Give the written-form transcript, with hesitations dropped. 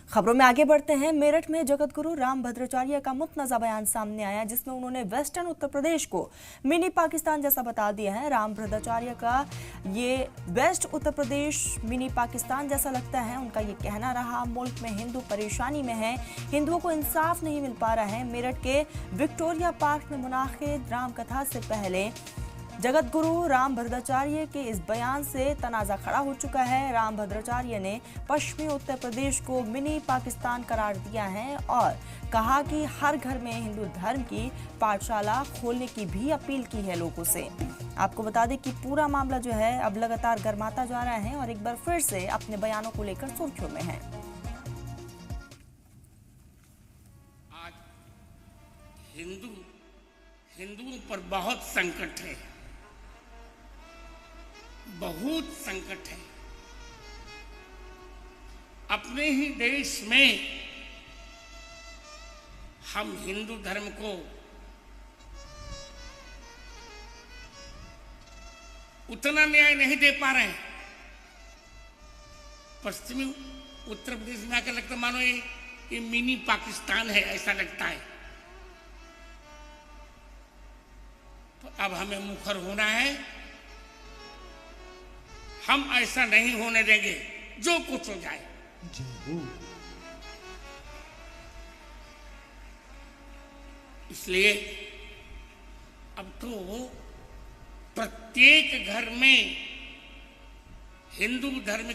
खबरों में आगे बढ़ते हैं। मेरठ में जगत गुरु राम भद्राचार्य का मुतनज़ा बयान सामने आया, जिसमें उन्होंने वेस्टर्न उत्तर प्रदेश को मिनी पाकिस्तान जैसा बता दिया है। राम भद्राचार्य का ये वेस्ट उत्तर प्रदेश मिनी पाकिस्तान जैसा लगता है। उनका ये कहना रहा, मुल्क में हिंदू परेशानी में है, हिंदुओं को इंसाफ नहीं मिल पा रहा है। मेरठ के विक्टोरिया पार्क में मुनाकिद राम कथा से पहले जगत गुरु राम भद्राचार्य के इस बयान से तनाज़ा खड़ा हो चुका है। राम भद्राचार्य ने पश्चिमी उत्तर प्रदेश को मिनी पाकिस्तान करार दिया है और कहा कि हर घर में हिंदू धर्म की पाठशाला खोलने की भी अपील की है लोगों से। आपको बता दें कि पूरा मामला जो है अब लगातार गर्माता जा रहा है और एक बार फिर से अपने बयानों को लेकर सुर्खियों में है। आज हिंदुओं पर बहुत संकट है, बहुत संकट है। अपने ही देश में हम हिंदू धर्म को उतना न्याय नहीं दे पा रहे हैं। पश्चिमी उत्तर प्रदेश में आकर लगता मानो ये मिनी पाकिस्तान है, ऐसा लगता है। तो अब हमें मुखर होना है, हम ऐसा नहीं होने देंगे, जो कुछ हो जाए। इसलिए अब तो प्रत्येक घर में हिंदू धर्म